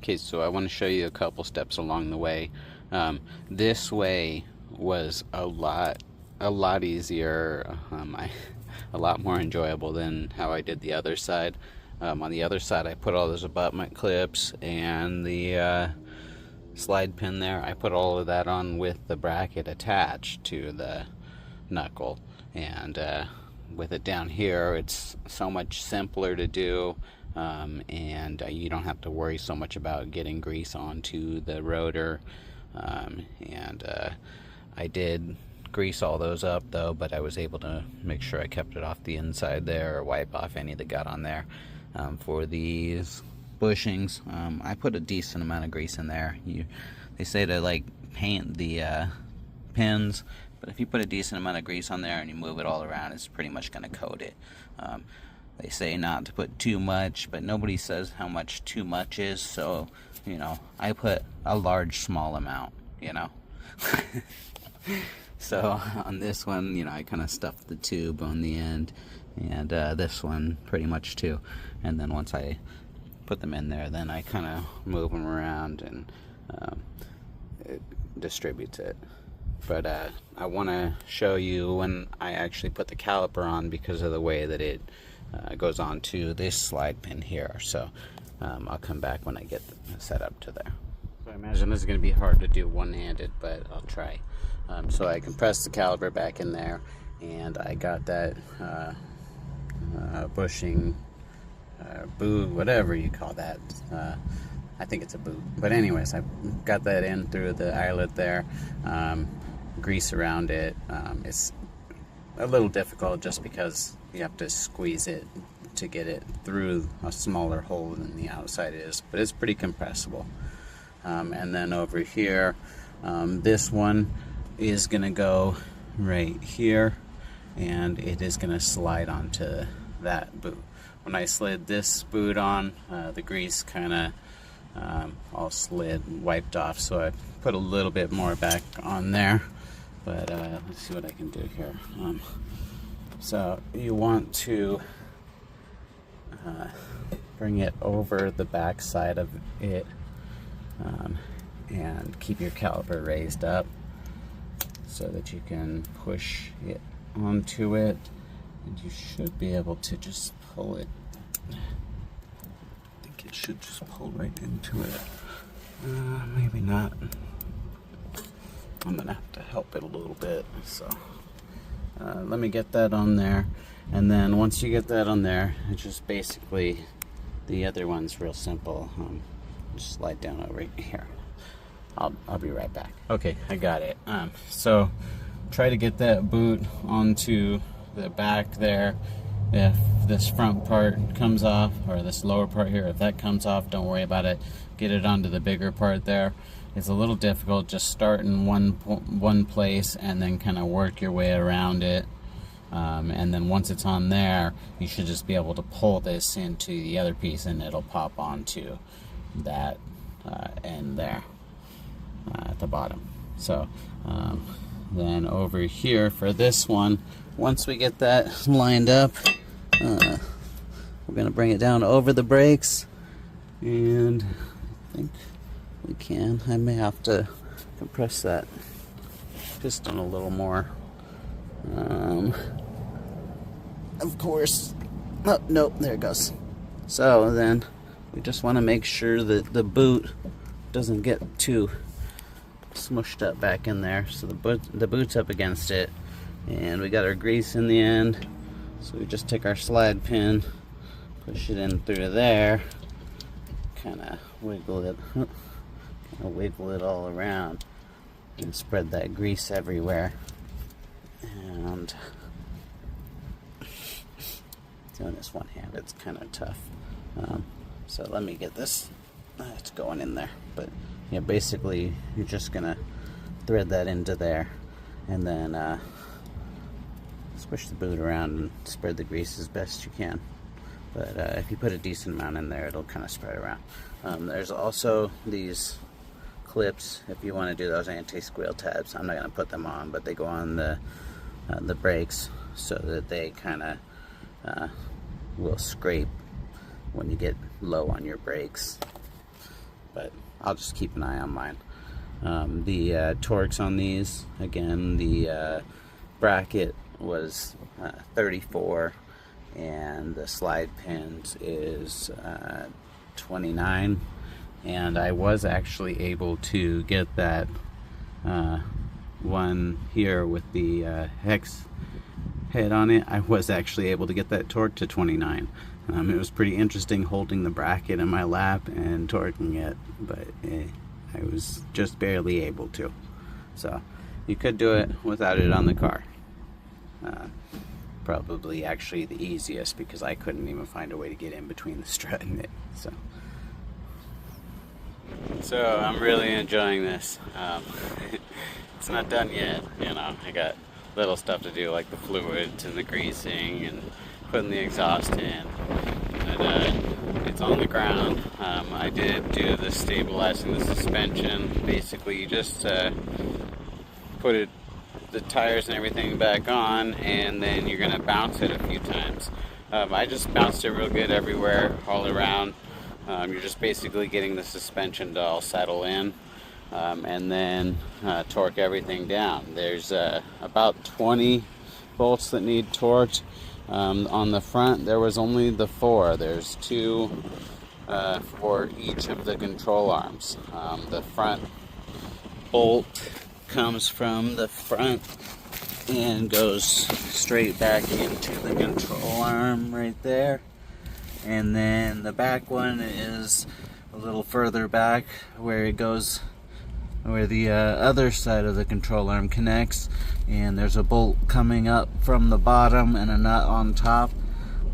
Okay, so I want to show you a couple steps along the way. This way was a lot easier, a lot more enjoyable than how I did the other side. On the other side, I put all those abutment clips and the slide pin there. I put all of that on with the bracket attached to the knuckle, and with it down here, it's so much simpler to do. And you don't have to worry so much about getting grease onto the rotor. I did grease all those up though, but I was able to make sure I kept it off the inside there, or wipe off any that got on there. For these bushings, I put a decent amount of grease in there. They say to like paint the pins, but if you put a decent amount of grease on there and you move it all around, it's pretty much going to coat it. They say not to put too much, but nobody says how much too much is, so, I put a large, small amount, So on this one, I kind of stuffed the tube on the end, and this one pretty much too. And then once I put them in there, then I kind of move them around, and it distributes it. But I want to show you when I actually put the caliper on, because of the way that it goes on to this slide pin here. So I'll come back when I get set up to there. So I imagine this is going to be hard to do one-handed, but I'll try. So I compressed the caliper back in there, and I got that bushing, boot, whatever you call that. I think it's a boot. But anyways, I got that in through the eyelet there. Grease around it. It's a little difficult just because you have to squeeze it to get it through a smaller hole than the outside is, but it's pretty compressible. And then over here, this one is gonna go right here, and it is gonna slide onto that boot. When I slid this boot on, the grease kind of all wiped off, so I put a little bit more back on there. But let's see what I can do here. So you want to bring it over the back side of it, and keep your caliper raised up so that you can push it onto it, and you should be able to just pull it. I think it should just pull right into it. Maybe not. I'm gonna have to help it a little bit. So let me get that on there, and then once you get that on there, it's just basically, the other one's real simple. Just slide down over here. I'll be right back. Okay, I got it. So try to get that boot onto the back there. If this front part comes off, or this lower part here, if that comes off, don't worry about it. Get it onto the bigger part there. It's a little difficult. Just start in one place and then kind of work your way around it. And then once it's on there, you should just be able to pull this into the other piece, and it'll pop onto that end there at the bottom. So then over here for this one, once we get that lined up, we're going to bring it down over the brakes, and I think we can. I may have to compress that piston a little more. Of course. Oh, nope, there it goes. So then we just want to make sure that the boot doesn't get too smushed up back in there. So the boot's up against it, and we got our grease in the end. So we just take our slide pin, push it in through there, kind of wiggle it all around, and spread that grease everywhere. And doing this one hand, it's kind of tough. So let me get this. It's going in there, but yeah, basically you're just gonna thread that into there, and then squish the boot around and spread the grease as best you can. But if you put a decent amount in there, it'll kind of spread around. There's also these clips if you want to do those anti-squeal tabs. I'm not going to put them on, but they go on the brakes so that they kind of will scrape when you get low on your brakes. but I'll just keep an eye on mine. The torques on these, again, the bracket was 34, and the slide pins is 29, and I was actually able to get that one here with the hex head on it. I was actually able to get that torque to 29. It was pretty interesting holding the bracket in my lap and torquing it, but I was just barely able to. So you could do it without it on the car. Probably actually the easiest, because I couldn't even find a way to get in between the strut and it. So I'm really enjoying this. It's not done yet, you know. I got little stuff to do, like the fluids and the greasing and putting the exhaust in. But it's on the ground. I did do the stabilizing the suspension. Basically, you just put the tires and everything back on, and then you're gonna bounce it a few times. I just bounced it real good everywhere, all around. You're just basically getting the suspension to all settle in, and then torque everything down. There's about 20 bolts that need torqued. On the front, there was only the 4. There's 2 for each of the control arms. The front bolt comes from the front and goes straight back into the control arm right there. And then the back one is a little further back, where it goes, where the other side of the control arm connects, and there's a bolt coming up from the bottom and a nut on top.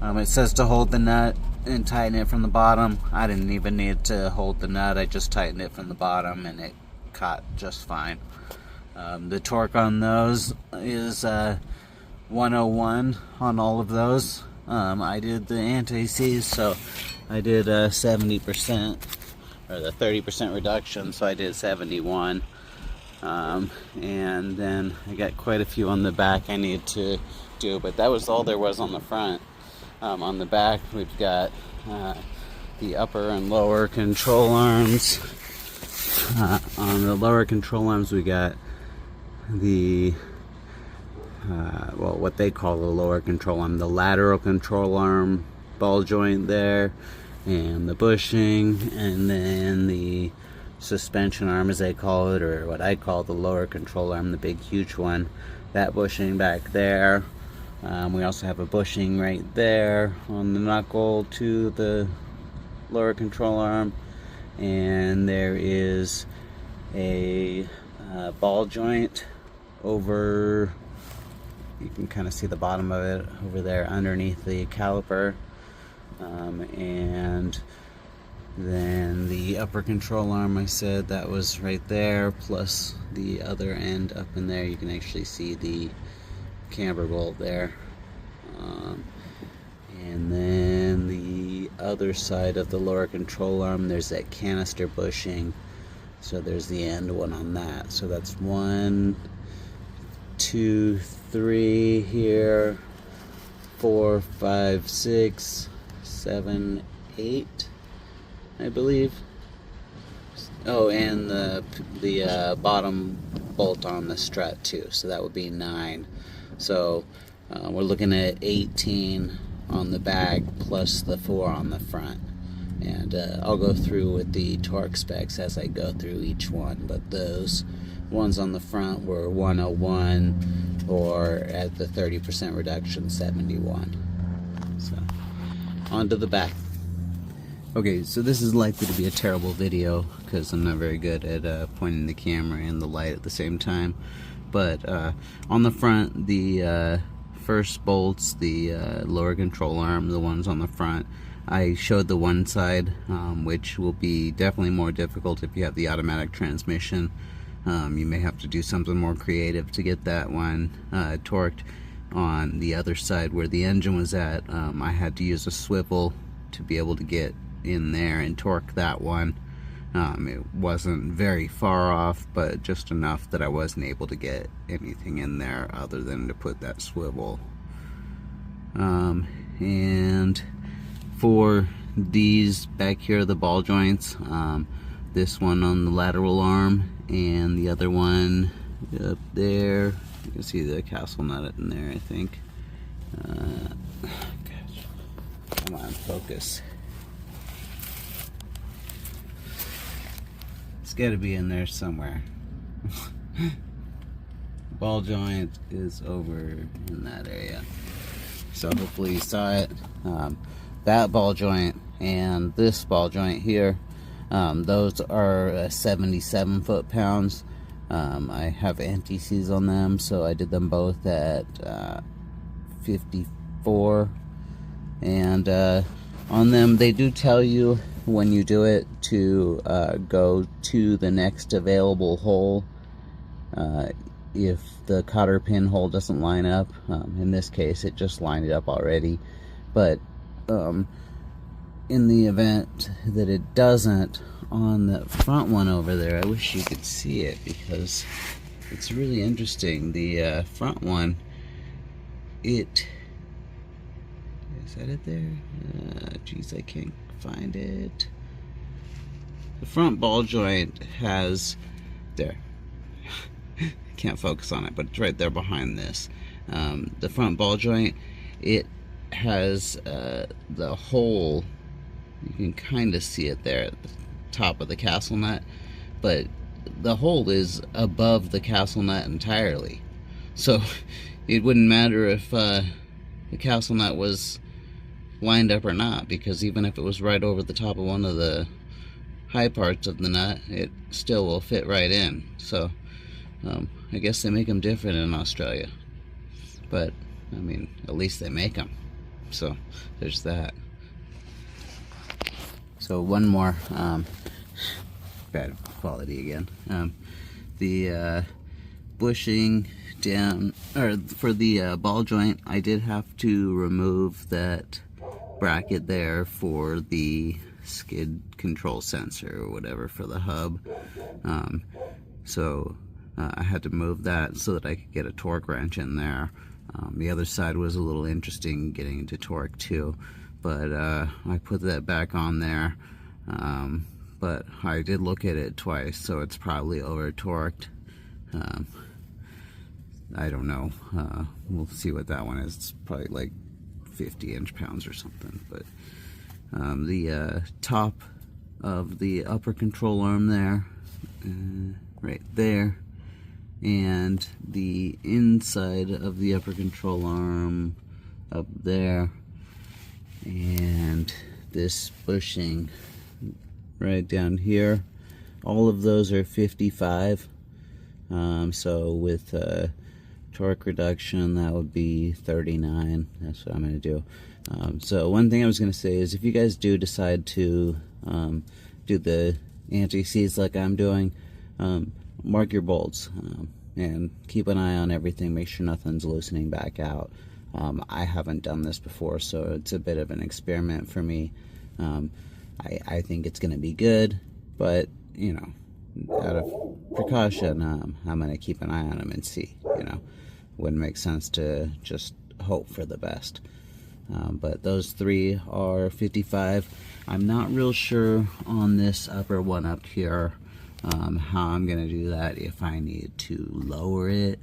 It says to hold the nut and tighten it from the bottom. I didn't even need to hold the nut, I just tightened it from the bottom and it caught just fine. The torque on those is 101 on all of those. I did the anti-seize, so I did 70%, or the 30% reduction, so I did 71. And then I got quite a few on the back I need to do, but that was all there was on the front. On the back, we've got the upper and lower control arms. On the lower control arms, we got the what they call the lower control arm, the lateral control arm ball joint there, and the bushing, and then the suspension arm, as they call it, or what I call the lower control arm, the big huge one, that bushing back there. We also have a bushing right there on the knuckle to the lower control arm, and there is a ball joint over, you can kind of see the bottom of it over there underneath the caliper, and then the upper control arm, I said that was right there, plus the other end up in there. You can actually see the camber bolt there, and then the other side of the lower control arm, there's that canister bushing, so there's the end one on that. So that's 1, 2, 3 here, 4, 5, 6, 7, 8, I believe. Oh, and the bottom bolt on the strut too, so that would be 9. So we're looking at 18 on the back plus the 4 on the front. And I'll go through with the torque specs as I go through each one, but those ones on the front were 101, or at the 30% reduction, 71. So on to the back. Okay, so this is likely to be a terrible video because I'm not very good at pointing the camera and the light at the same time. But on the front, the first bolts, the lower control arm, the ones on the front, I showed the one side, which will be definitely more difficult if you have the automatic transmission. You may have to do something more creative to get that one torqued. On the other side where the engine was at, I had to use a swivel to be able to get in there and torque that one. It wasn't very far off, but just enough that I wasn't able to get anything in there other than to put that swivel. And for these back here, the ball joints, this one on the lateral arm, and the other one up there. You can see the castle nut in there, I think. Gosh. Come on, focus. It's got to be in there somewhere. Ball joint is over in that area. So hopefully you saw it. That ball joint and this ball joint here, those are 77 foot-pounds. I have anti-seize on them, so I did them both at 54. And on them, they do tell you when you do it to go to the next available hole if the cotter pin hole doesn't line up. In this case, it just lined it up already, but in the event that it doesn't, on the front one over there, I wish you could see it because it's really interesting. The front one, is that it there? Geez, I can't find it. The front ball joint has, there, can't focus on it, but it's right there behind this. The front ball joint, it has the hole, you can kind of see it there at the top of the castle nut, but the hole is above the castle nut entirely. So it wouldn't matter if the castle nut was lined up or not, because even if it was right over the top of one of the high parts of the nut, it still will fit right in. So I guess they make them different in Australia, but I mean, at least they make them. So there's that. So one more, bad quality again. The bushing down, or for the ball joint, I did have to remove that bracket there for the skid control sensor or whatever for the hub. So I had to move that so that I could get a torque wrench in there. The other side was a little interesting getting into torque too, but I put that back on there. But I did look at it twice, so it's probably over torqued. I don't know. We'll see what that one is. It's probably like 50 inch-pounds or something. But the top of the upper control arm there, right there, and the inside of the upper control arm up there, and this bushing right down here, all of those are 55. So with torque reduction, that would be 39. That's what I'm going to do. So one thing I was going to say is, if you guys do decide to do the anti-seize like I'm doing, mark your bolts and keep an eye on everything. Make sure nothing's loosening back out. I haven't done this before, so it's a bit of an experiment for me. I think it's going to be good, but you know, out of precaution, I'm going to keep an eye on them and see. You know, wouldn't make sense to just hope for the best. But those three are 55. I'm not real sure on this upper one up here how I'm going to do that, if I need to lower it.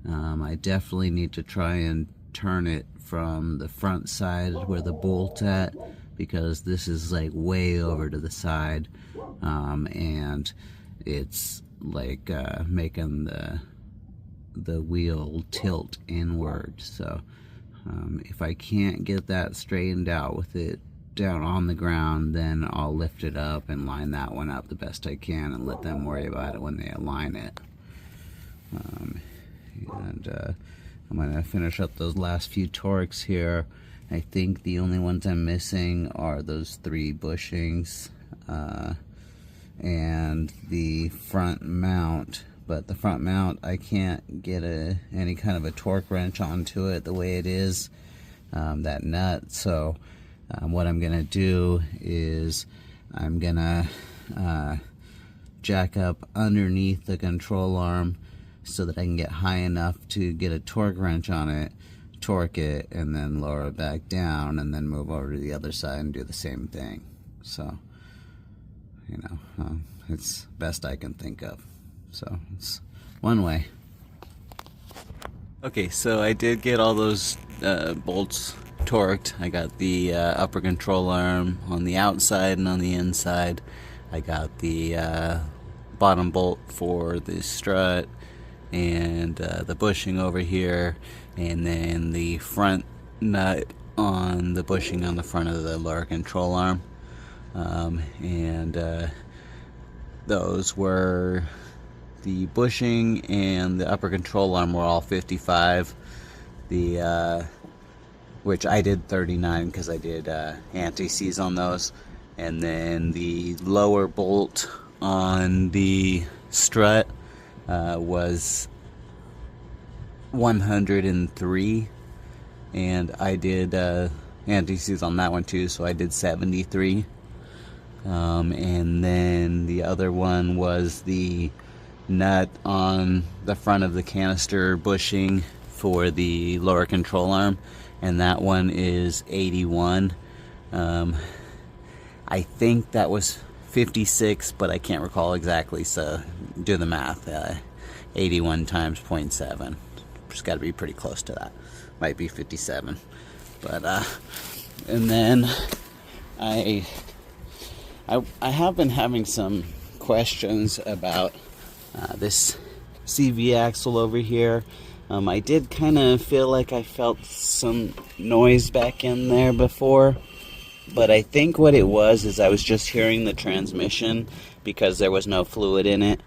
I definitely need to try and turn it from the front side where the bolt's at, because this is like way over to the side, and it's like making the wheel tilt inward. So if I can't get that straightened out with it down on the ground, then I'll lift it up and line that one up the best I can and let them worry about it when they align it. I'm going to finish up those last few torques here. I think the only ones I'm missing are those 3 bushings and the front mount. But the front mount, I can't get any kind of a torque wrench onto it the way it is, that nut. So what I'm going to do is I'm going to jack up underneath the control arm so that I can get high enough to get a torque wrench on it, torque it, and then lower it back down, and then move over to the other side and do the same thing. So, you know, it's best I can think of. So it's one way. Okay, so I did get all those bolts torqued. I got the upper control arm on the outside and on the inside. I got the bottom bolt for the strut and the bushing over here, and then the front nut on the bushing on the front of the lower control arm. Those were the bushing and the upper control arm were all 55. Which I did 39 because I did anti-seize on those. And then the lower bolt on the strut was 103, and I did anti-seize on that one too, so I did 73. And then the other one was the nut on the front of the canister bushing for the lower control arm, and that one is 81. I think that was 56, but I can't recall exactly, so do the math. 81 times 0.7. It's got to be pretty close to that. Might be 57. But and then I have been having some questions about this CV axle over here. I did kind of feel like I felt some noise back in there before, but I think what it was is I was just hearing the transmission because there was no fluid in it.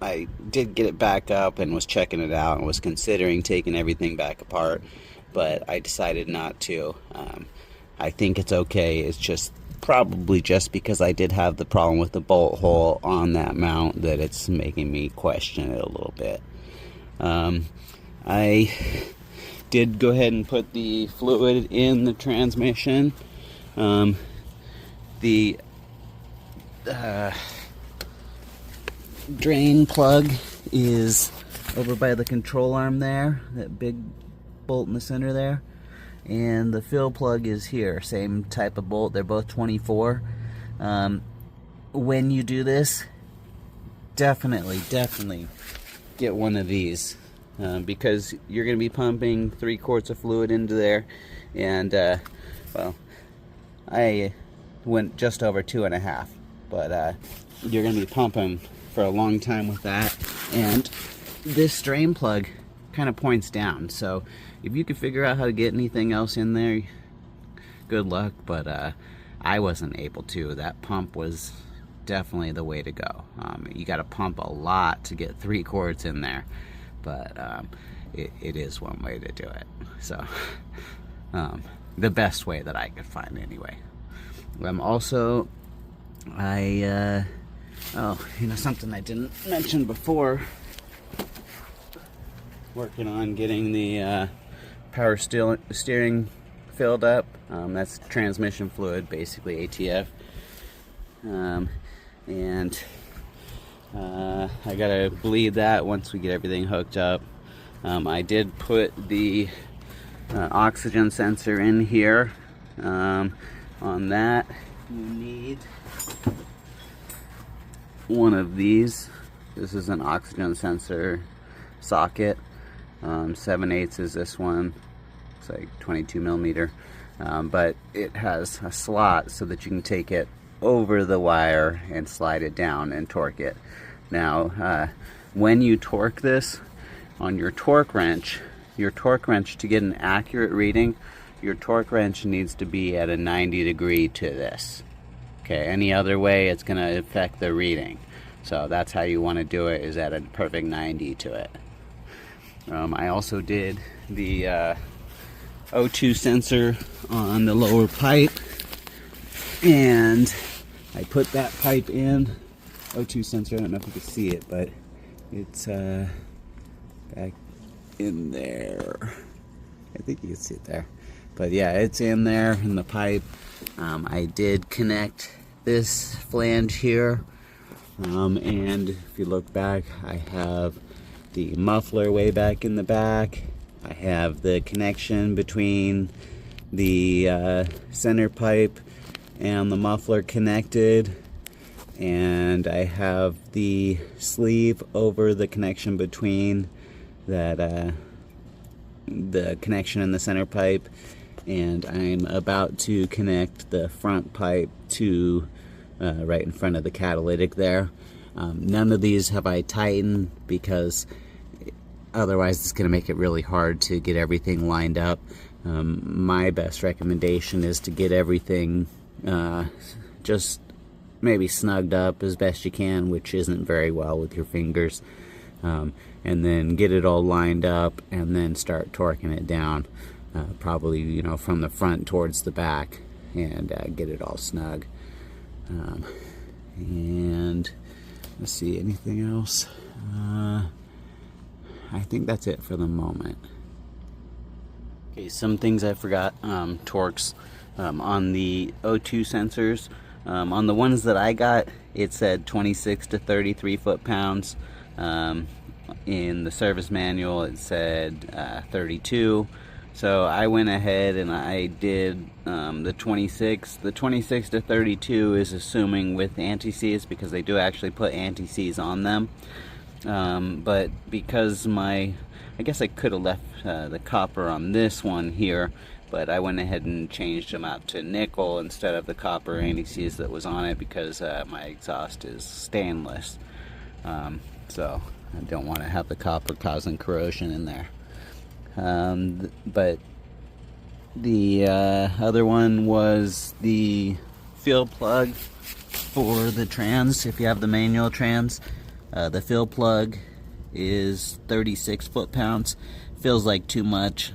I did get it back up and was checking it out and was considering taking everything back apart, but I decided not to. I think it's okay. It's just probably just because I did have the problem with the bolt hole on that mount that it's making me question it a little bit. I did go ahead and put the fluid in the transmission. The drain plug is over by the control arm there, that big bolt in the center there. And the fill plug is here, same type of bolt. They're both 24. When you do this, definitely get one of these, because you're going to be pumping 3 quarts of fluid into there, and well, I went just over 2.5, but you're going to be pumping for a long time with that. And this drain plug kind of points down, so if you could figure out how to get anything else in there, good luck, but I wasn't able to. That pump was definitely the way to go. You got to pump a lot to get 3 quarts in there, but it is one way to do it. So the best way that I could find anyway. Also, something I didn't mention before, working on getting the power steering filled up. That's transmission fluid, basically ATF. And I gotta bleed that once we get everything hooked up. I did put the oxygen sensor in here. On that, you need one of these. This is an oxygen sensor socket. 7/8 is this one. It's like 22 millimeter, but it has a slot so that you can take it over the wire and slide it down and torque it. Now, when you torque this on your torque wrench to get an accurate reading, your torque wrench needs to be at a 90 degree to this. Okay, any other way it's going to affect the reading. So that's how you want to do it, is at a perfect 90 to it. I also did the O2 sensor on the lower pipe, and I put that pipe in. O2 sensor, I don't know if you can see it, but it's back in there. I think you can see it there. But yeah, it's in there in the pipe. I did connect this flange here, and if you look back, I have the muffler way back in the back. I have the connection between the center pipe and the muffler connected. and I have the sleeve over the connection between that the connection in the center pipe, and I'm about to connect the front pipe to right in front of the catalytic there. None of these have I tightened because otherwise it's going to make it really hard to get everything lined up. My best recommendation is to get everything just maybe snugged up as best you can, which isn't very well with your fingers, and then get it all lined up and then start torquing it down, probably, you know, from the front towards the back, and get it all snug. And let's see, anything else? I think that's it for the moment. Okay, some things I forgot. Torques on the O2 sensors. On the ones that I got, it said 26 to 33 foot-pounds. In the service manual, it said 32. So I went ahead and I did the 26. The 26 to 32 is assuming with anti-seize, because they do actually put anti-seize on them. But because I guess I could have left the copper on this one here, but I went ahead and changed them out to nickel instead of the copper anti-seize that was on it, because my exhaust is stainless. So I don't want to have the copper causing corrosion in there. But the other one was the fill plug for the trans. If you have the manual trans, the fill plug is 36 foot-pounds. Feels like too much.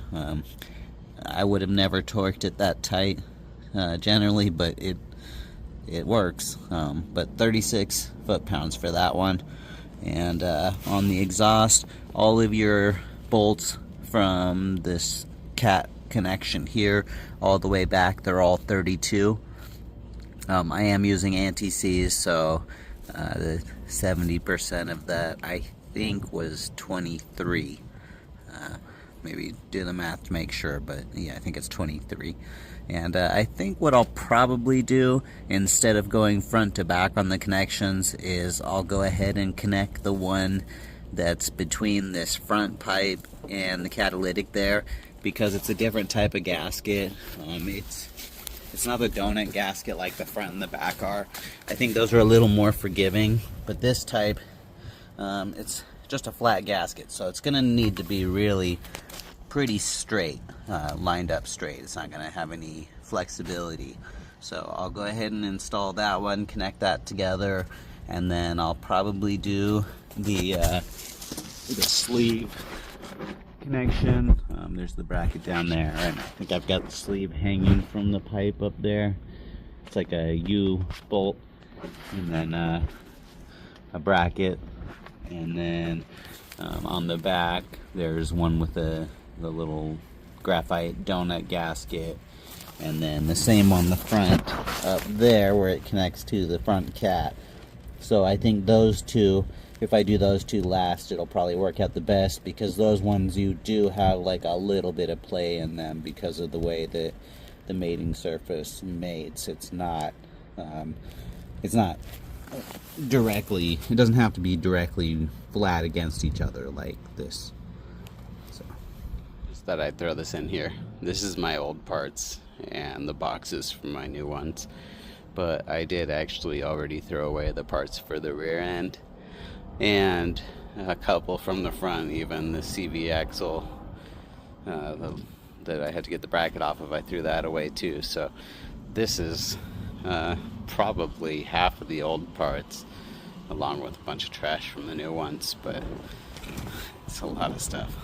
I would have never torqued it that tight generally, but it works. But 36 foot-pounds for that one. And on the exhaust, all of your bolts from this cat connection here all the way back, they're all 32. I am using anti-seize, so the 70% of that I think was 23. Maybe do the math to make sure, but yeah, I think it's 23. And I think what I'll probably do, instead of going front to back on the connections, is I'll go ahead and connect the one that's between this front pipe and the catalytic there, because it's a different type of gasket. It's not a donut gasket like the front and the back are. I think those are a little more forgiving, but this type, it's just a flat gasket, so it's gonna need to be really pretty straight, lined up straight. It's not gonna have any flexibility. So I'll go ahead and install that one, connect that together, and then I'll probably do the sleeve connection. There's the bracket down there, and I think I've got the sleeve hanging from the pipe up there. It's like a U bolt, and then a bracket, and then on the back there's one with the little graphite donut gasket, and then the same on the front up there where it connects to the front cat. So I think those two, if I do those two last, it'll probably work out the best, because those ones you do have like a little bit of play in them because of the way that the mating surface mates. It's not directly, it doesn't have to be directly flat against each other like this. So just thought I'd throw this in here. This is my old parts and the boxes for my new ones, but I did actually already throw away the parts for the rear end and a couple from the front. Even the CV axle that I had to get the bracket off of, I threw that away too. So this is probably half of the old parts, along with a bunch of trash from the new ones, but it's a lot of stuff.